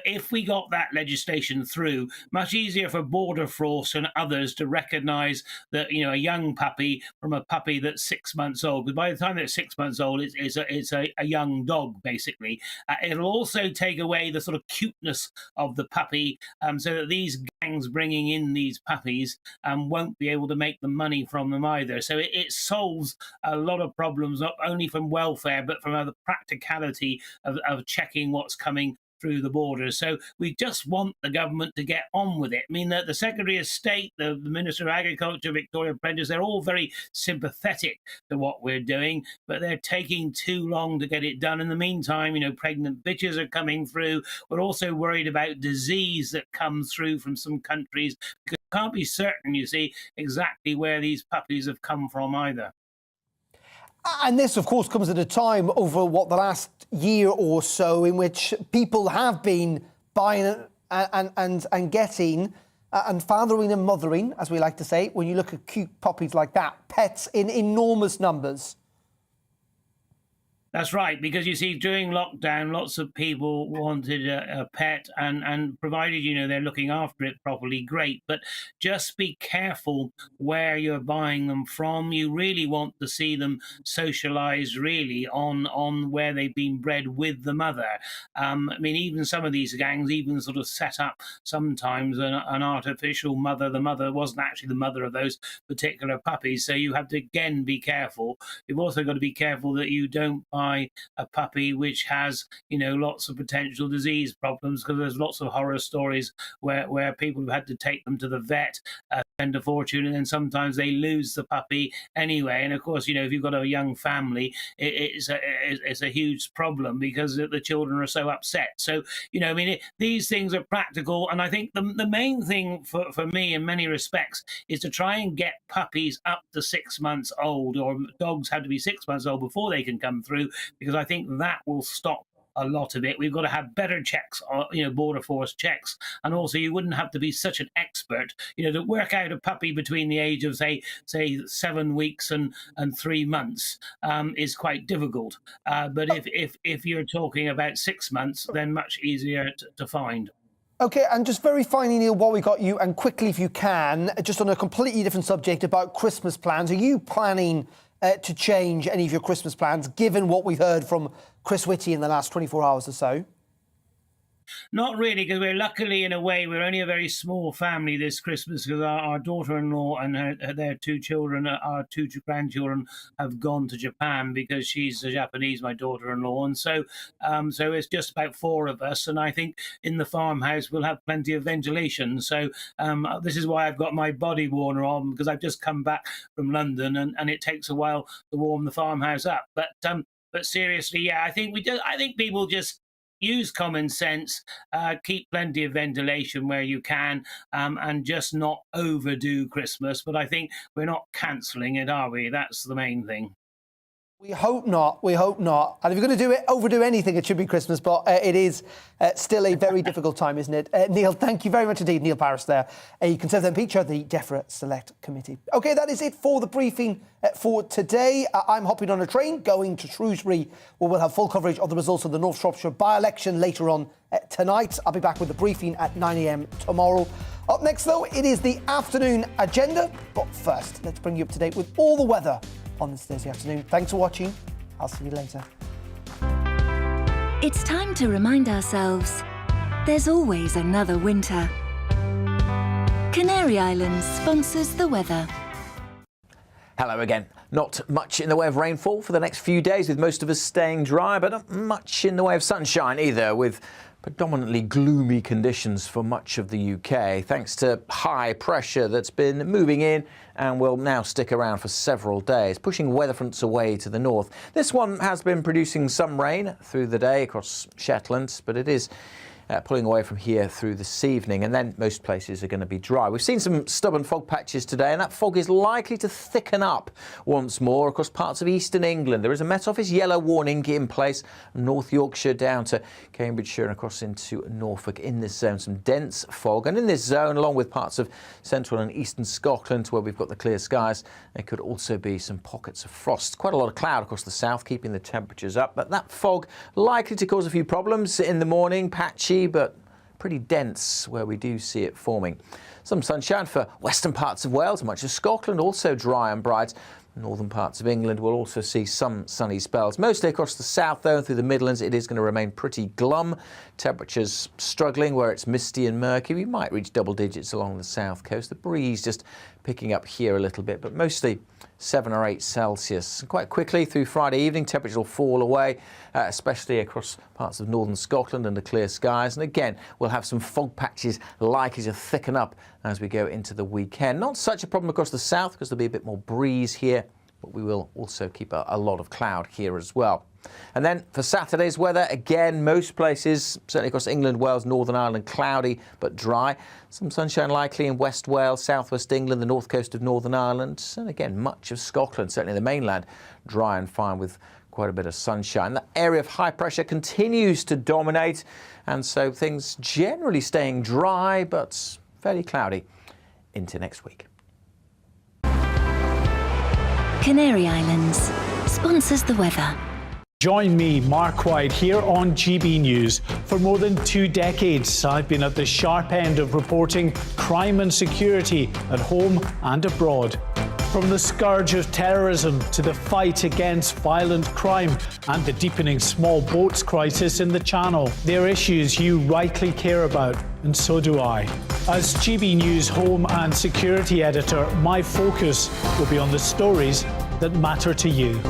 if we got that legislation through, much easier for Border Force and others to recognise that, a young puppy from a puppy that's 6 months old. Because by the time they're 6 months old, it's a young dog, basically. It'll also take away the sort of cuteness of the puppy, so that these gangs bringing in these puppies won't be able to make the money from them either. So it solves a lot of problems, not only from welfare, but from the practicality of checking what's coming through the borders. So we just want the government to get on with it. I mean, the Secretary of State, the Minister of Agriculture, Victoria Prentice, they're all very sympathetic to what we're doing, but they're taking too long to get it done. In the meantime, pregnant bitches are coming through. We're also worried about disease that comes through from some countries, because we can't be certain, exactly where these puppies have come from either. And this, of course, comes at a time over the last year or so in which people have been buying and getting and fathering and mothering, as we like to say, when you look at cute puppies like that, pets in enormous numbers. That's right, because during lockdown, lots of people wanted a pet, and provided, they're looking after it properly, great. But just be careful where you're buying them from. You really want to see them socialised, really, on where they've been bred with the mother. Even some of these gangs even sort of set up sometimes an artificial mother. The mother wasn't actually the mother of those particular puppies. So you have to, again, be careful. You've also got to be careful that you don't buy buy a puppy which has, lots of potential disease problems, because there's lots of horror stories where people have had to take them to the vet, spend a fortune, and then sometimes they lose the puppy anyway. And of course, if you've got a young family, it's a huge problem because the children are so upset. So, these things are practical. And I think the main thing for me in many respects is to try and get puppies up to 6 months old, or dogs have to be 6 months old before they can come through, because I think that will stop a lot of it. We've got to have better checks, border force checks, and also you wouldn't have to be such an expert, to work out a puppy between the age of say 7 weeks and 3 months is quite difficult. But if you're talking about 6 months, then much easier to find. OK, and just very finally, Neil, while we got you, and quickly if you can, just on a completely different subject about Christmas plans, are you planning to change any of your Christmas plans, given what we've heard from Chris Whitty in the last 24 hours or so? Not really, because we're luckily, in a way, we're only a very small family this Christmas, because our daughter-in-law and their 2 children, our 2 grandchildren, have gone to Japan because she's Japanese, my daughter-in-law. And so it's just about 4 of us. And I think in the farmhouse we'll have plenty of ventilation. So this is why I've got my body warmer on, because I've just come back from London and it takes a while to warm the farmhouse up. But seriously, yeah, I think people just use common sense, keep plenty of ventilation where you can, and just not overdo Christmas. But I think we're not cancelling it, are we? That's the main thing. We hope not. We hope not. And if you're going to overdo anything, it should be Christmas. But it is still a very difficult time, isn't it? Neil, thank you very much indeed. Neil Parris there, a Conservative MP, chair of the DEFRA Select Committee. OK, that is it for the briefing for today. I'm hopping on a train going to Shrewsbury, where we'll have full coverage of the results of the North Shropshire by-election later on tonight. I'll be back with the briefing at 9 a.m. tomorrow. Up next, though, it is the afternoon agenda. But first, let's bring you up to date with all the weather on this Thursday afternoon. Thanks for watching. I'll see you later. It's time to remind ourselves there's always another winter. Canary Islands sponsors the weather. Hello again. Not much in the way of rainfall for the next few days, with most of us staying dry, but not much in the way of sunshine either, with predominantly gloomy conditions for much of the UK, thanks to high pressure that's been moving in and will now stick around for several days, pushing weather fronts away to the north. This one has been producing some rain through the day across Shetland, but it is pulling away from here through this evening, and then most places are going to be dry. We've seen some stubborn fog patches today, and that fog is likely to thicken up once more across parts of eastern England. There is a Met Office yellow warning in place, North Yorkshire down to Cambridgeshire and across into Norfolk in this zone. Some dense fog, and in this zone, along with parts of central and eastern Scotland where we've got the clear skies, there could also be some pockets of frost. Quite a lot of cloud across the south, keeping the temperatures up, but that fog likely to cause a few problems in the morning, patchy but pretty dense where we do see it forming. Some sunshine for western parts of Wales, much of Scotland, also dry and bright. Northern parts of England will also see some sunny spells. Mostly across the south, though, and through the Midlands, it is going to remain pretty glum. Temperatures struggling where it's misty and murky. We might reach double digits along the south coast. The breeze just picking up here a little bit, but mostly 7 or 8 Celsius. Quite quickly through Friday evening, temperatures will fall away, especially across parts of northern Scotland under clear skies. And again, we'll have some fog patches likely to thicken up as we go into the weekend. Not such a problem across the south because there'll be a bit more breeze here, but we will also keep a lot of cloud here as well. And then for Saturday's weather, again, most places, certainly across England, Wales, Northern Ireland, cloudy but dry. Some sunshine likely in West Wales, southwest England, the north coast of Northern Ireland, and again, much of Scotland, certainly the mainland, dry and fine with quite a bit of sunshine. The area of high pressure continues to dominate, and so things generally staying dry but fairly cloudy into next week. Canary Islands sponsors the weather. Join me, Mark White, here on GB News. For more than 2 decades, I've been at the sharp end of reporting crime and security at home and abroad. From the scourge of terrorism to the fight against violent crime and the deepening small boats crisis in the Channel, they're issues you rightly care about, and so do I. As GB News Home and Security Editor, my focus will be on the stories that matter to you.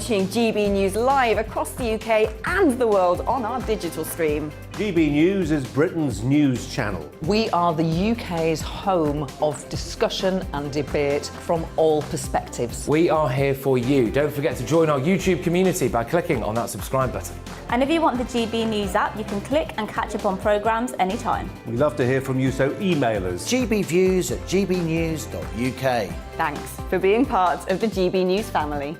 watching GB News live across the UK and the world on our digital stream. GB News is Britain's news channel. We are the UK's home of discussion and debate from all perspectives. We are here for you. Don't forget to join our YouTube community by clicking on that subscribe button. And if you want the GB News app, you can click and catch up on programmes anytime. We love to hear from you, so email us. gbviews@gbnews.uk. Thanks for being part of the GB News family.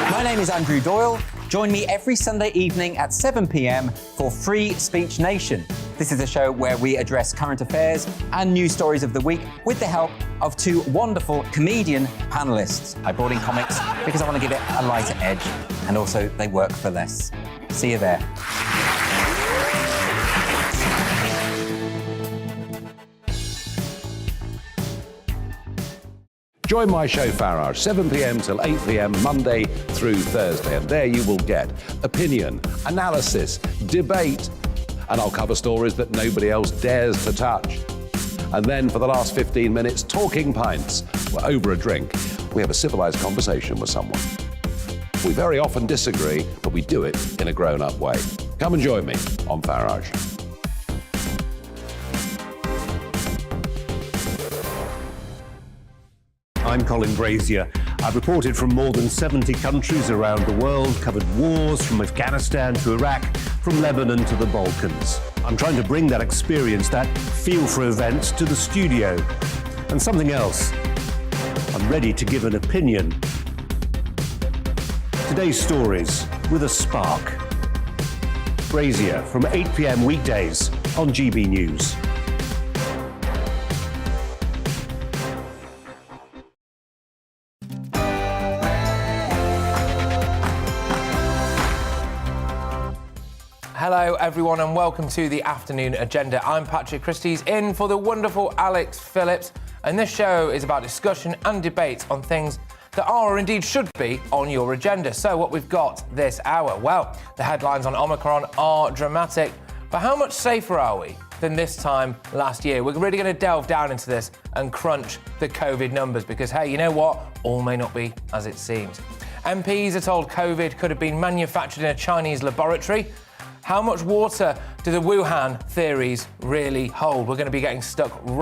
My name is Andrew Doyle. Join me every Sunday evening at 7 p.m. for Free Speech Nation. This is a show where we address current affairs and news stories of the week with the help of two wonderful comedian panellists. I brought in comics because I want to give it a lighter edge, and also they work for less. See you there. Join my show Farage, 7 p.m. till 8 p.m. Monday through Thursday, and there you will get opinion, analysis, debate, and I'll cover stories that nobody else dares to touch. And then for the last 15 minutes, talking pints. We're over a drink. We have a civilised conversation with someone. We very often disagree, but we do it in a grown-up way. Come and join me on Farage. I'm Colin Brazier. I've reported from more than 70 countries around the world, covered wars from Afghanistan to Iraq, from Lebanon to the Balkans. I'm trying to bring that experience, that feel for events, to the studio. And something else. I'm ready to give an opinion. Today's stories with a spark. Brazier from 8 p.m. weekdays on GB News. Hello everyone and welcome to the afternoon agenda. I'm Patrick Christie's in for the wonderful Alex Phillips, and this show is about discussion and debate on things that are or indeed should be on your agenda. So what we've got this hour? Well, the headlines on Omicron are dramatic, but how much safer are we than this time last year? We're really going to delve down into this and crunch the COVID numbers because, hey, you know what? All may not be as it seems. MPs are told COVID could have been manufactured in a Chinese laboratory. How much water do the Wuhan theories really hold? We're going to be getting stuck right